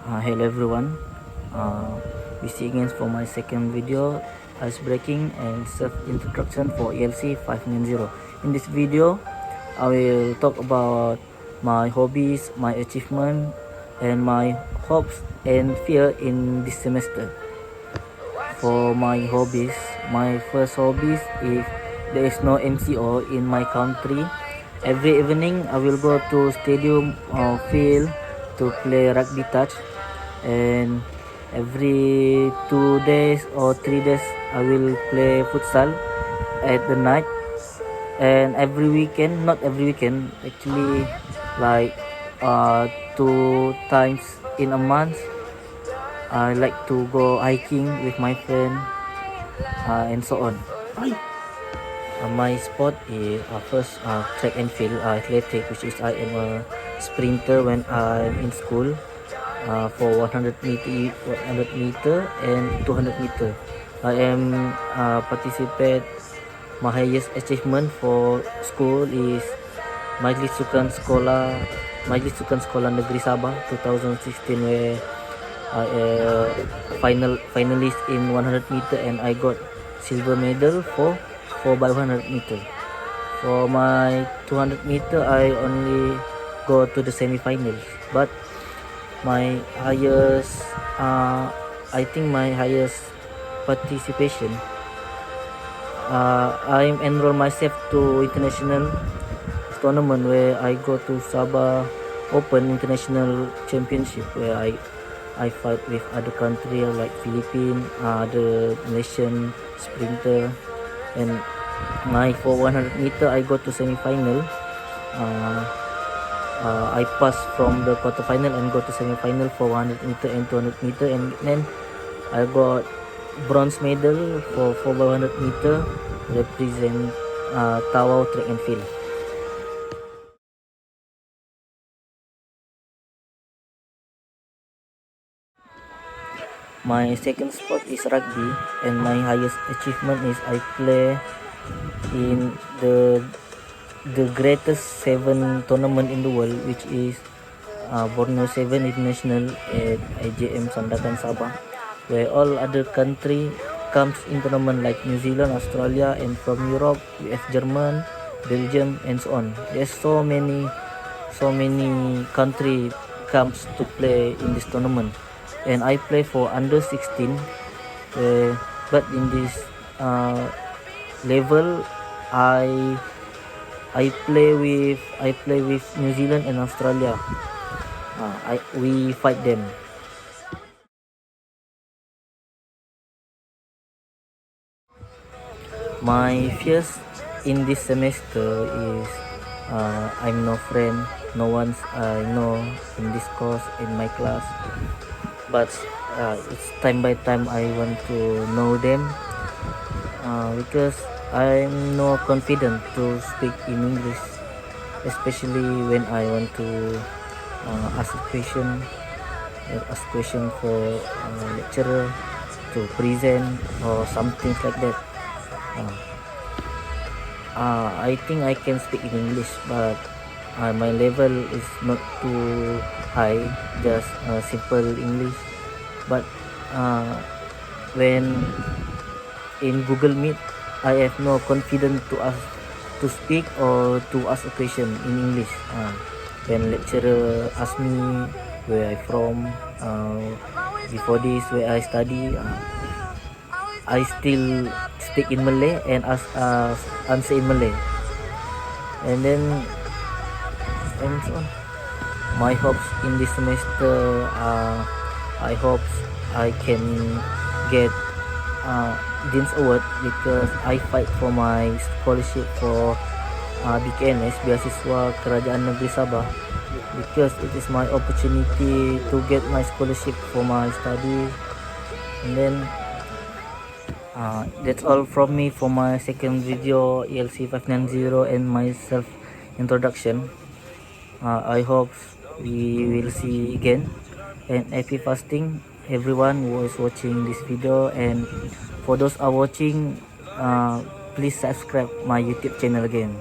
Hello everyone, we see again for my second video, ice breaking and self-introduction for ELC 590. In this video, I will talk about my hobbies, my achievement and my hopes and fear in this semester. For my hobbies, my first hobbies, if there is no MCO in my country, every evening I will go to stadium or field to play rugby touch, and every 2 days or 3 days I will play futsal at the night. And every weekend, not every weekend actually, like 2 times in a month, I like to go hiking with my friend, and so on. My sport is first track and field, athletic, which is I am a sprinter when I'm in school, for 100 meter and 200 meter. I am participate. My highest achievement for school is Majlis Sukan Sekolah Negeri Sabah 2016, where I finalist in 100 meter and I got silver medal for 4x100 meter. For my 200 meter, I only go to the semi-finals, but my highest, I think my highest participation, I enroll myself to international tournament where I go to Sabah Open International Championship, where I fight with other country like Philippines, other nation sprinter. And my for 100 meter I go to semi-final. I pass from the quarter-final and go to semi-final for 100 meter and 200 meter, and then I got bronze medal for 4x100 meter, represent Tawau track and field. My second sport is rugby, and my highest achievement is I play in the greatest 7 tournament in the world, which is Borneo 7 International at IJM Sandakan Sabah, where all other country comes in tournament like New Zealand, Australia, and from Europe, US, German, Belgium, and so on. There's so many country comes to play in this tournament, and I play for under 16. But in this level, I play with New Zealand and Australia. We fight them. My fears in this semester is I'm no friend, no one I know in this course in my class. But it's time by time I want to know them, because I'm no confident to speak in English, especially when I want to ask question for lecturer to present or something like that. I think I can speak in English, but my level is not too high, just simple English. But when in Google Meet, I have no confidence to speak or to ask a question in English. When lecturer ask me where I from, before this where I study, I still speak in Malay and answer in Malay, and then and so on. My hopes in this semester, I hope I can get Dean's Award, because I fight for my scholarship for BKNS, Beasiswa Kerajaan Negeri Sabah, because it is my opportunity to get my scholarship for my study. And then that's all from me for my second video, ELC 590, and my self introduction. I hope we will see again, and happy fasting everyone who is watching this video. And for those are watching, please subscribe my YouTube channel again.